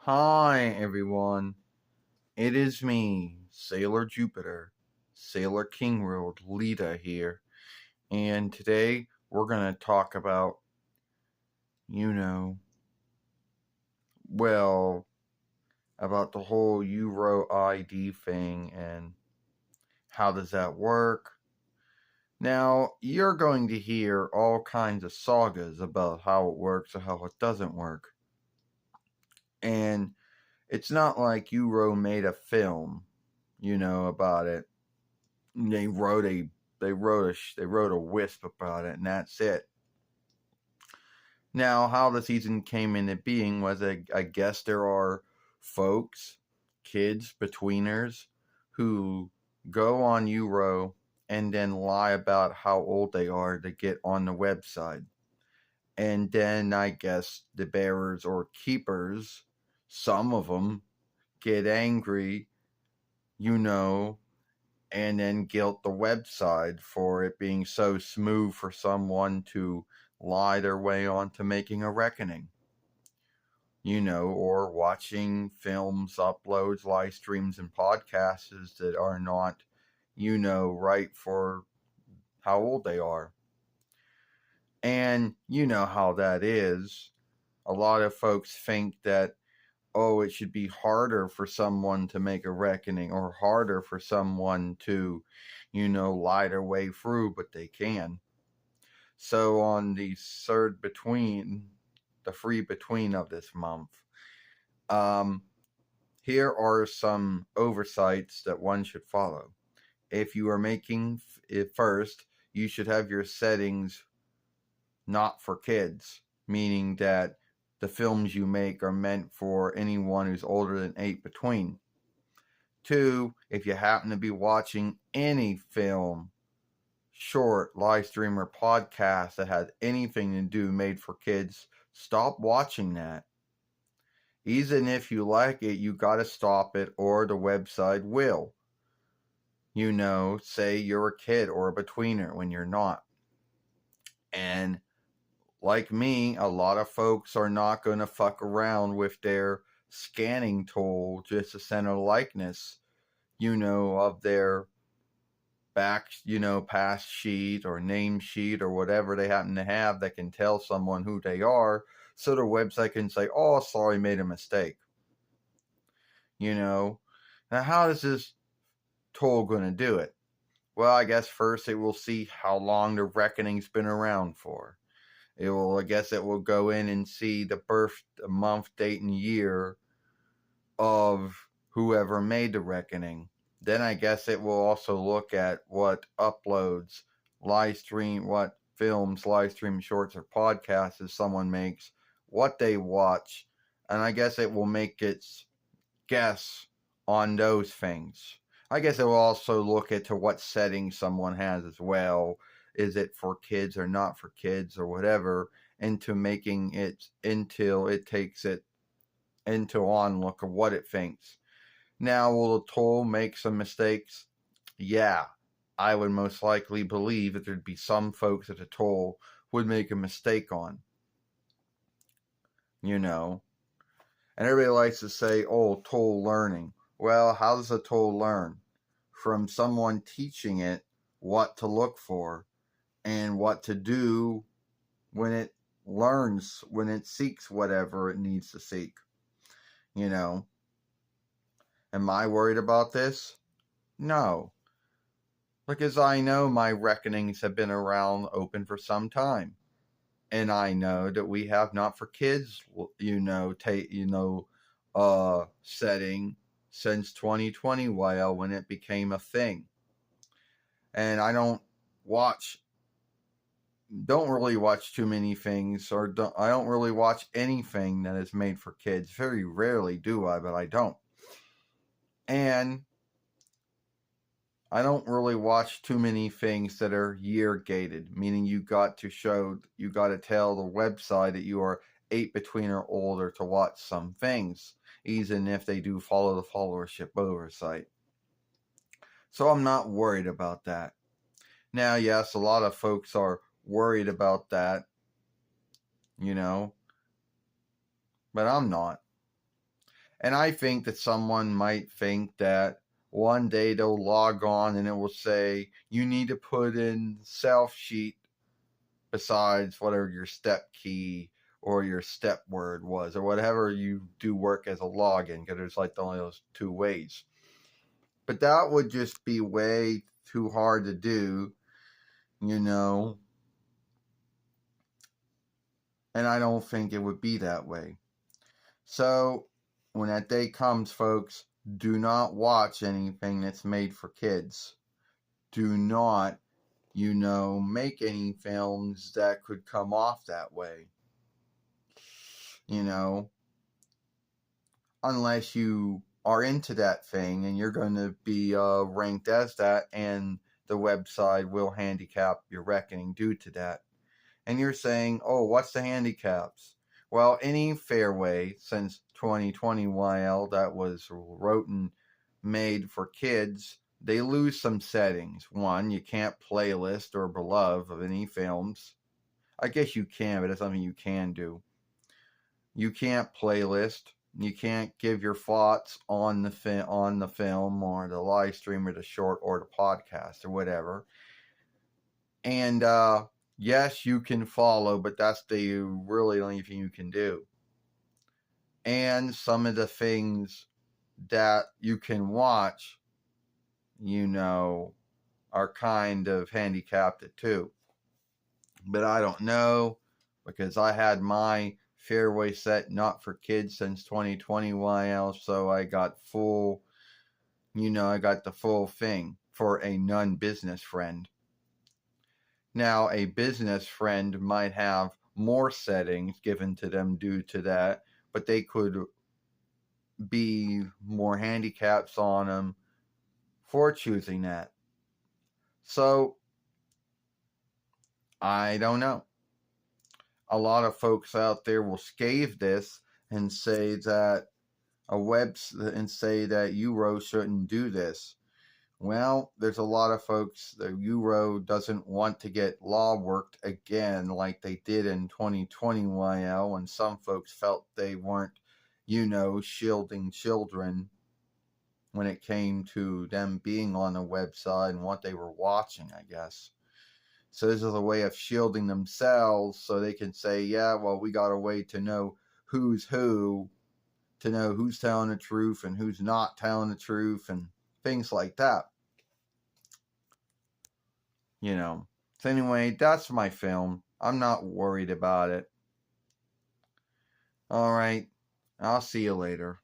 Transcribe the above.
Hi, everyone. It is me, Sailor Jupiter, Sailor King World Lita here. And today we're going to talk about, you know, well, about the whole Euro ID thing and how does that work. Now, you're going to hear all kinds of sagas about how it works or how it doesn't work. And it's not like Euro made a film, about it. They wrote a they wrote a wisp about it, and that's it. Now, how the season came into being was, I guess there are folks, kids, betweeners, who go on Euro and then lie about how old they are to get on the website. And then I guess the bearers or keepers, some of them, get angry, you know, and then guilt the website for it being so smooth for someone to lie their way onto making a reckoning. Or watching films, uploads, live streams, and podcasts that are not, right for how old they are. And you know how that is. A lot of folks think that, oh, it should be harder for someone to make a reckoning or harder for someone to, lie their way through, but they can. So on the free between of this month, here are some oversights that one should follow. If you are making it first, you should have your settings not for kids, meaning that the films you make are meant for anyone who's older than 8 between. 2, if you happen to be watching any film, short, live stream, or podcast that has anything to do made for kids, stop watching that. Even if you like it, you gotta stop it or the website will. Say you're a kid or a betweener when you're not. And like me, a lot of folks are not going to fuck around with their scanning tool just to send a likeness, of their back, pass sheet or name sheet or whatever they happen to have that can tell someone who they are, so their website can say, oh, sorry, made a mistake. Now how is this tool going to do it? Well, I guess first it will see how long the reckoning's been around for. It will go in and see the birth, month, date, and year of whoever made the reckoning. Then I guess it will also look at what uploads, what films, live stream shorts, or podcasts someone makes, what they watch, and I guess it will make its guess on those things. I guess it will also look into what settings someone has as well. Is it for kids or not for kids or whatever, into making it until it takes it into on look of what it thinks. Now, will the tool make some mistakes? Yeah, I would most likely believe that there'd be some folks that the tool would make a mistake on. And everybody likes to say, oh, tool learning. Well, how does a tool learn? From someone teaching it what to look for and what to do when it learns, when it seeks whatever it needs to seek. Am I worried about this? No. Because I know my reckonings have been around open for some time. And I know that we have not for kids, setting since 2020, when it became a thing. And I don't really watch too many things, I don't really watch anything that is made for kids. Very rarely do I, but I don't. And I don't really watch too many things that are year gated, meaning you got to tell the website that you are 8 between or older to watch some things, even if they do follow the followership oversight. So I'm not worried about that. Now, yes, a lot of folks are worried about that, but I'm not. And I think that someone might think that one day they'll log on and it will say, you need to put in self sheet besides whatever your step key or your step word was, or whatever you do work as a login, because there's like only those two ways. But that would just be way too hard to do, you know. And I don't think it would be that way. So when that day comes, folks, do not watch anything that's made for kids. Do not, make any films that could come off that way. Unless you are into that thing and you're going to be ranked as that, and the website will handicap your reckoning due to that. And you're saying, oh, what's the handicaps? Well, any fairway since 2020 YL that was wrote and made for kids, they lose some settings. One, you can't playlist or beloved of any films. I guess you can, but it's something you can do. You can't playlist. You can't give your thoughts on the film or the live stream or the short or the podcast or whatever. And yes, you can follow, but that's the really only thing you can do. And some of the things that you can watch, are kind of handicapped too. But I don't know, because I had my fairway set not for kids since 2020 YL, so I got I got the full thing for a non-business friend. Now, a business friend might have more settings given to them due to that, but they could be more handicaps on them for choosing that. So, I don't know. A lot of folks out there will scathe this and say that YOUWAY shouldn't do this. Well, there's a lot of folks that YOUWAY doesn't want to get law worked again like they did in 2020 YL, when some folks felt they weren't, shielding children when it came to them being on the website and what they were watching, I guess. So this is a way of shielding themselves so they can say, yeah, well, we got a way to know who's who, to know who's telling the truth and who's not telling the truth and things like that. So anyway, that's my film. I'm not worried about it. All right. I'll see you later.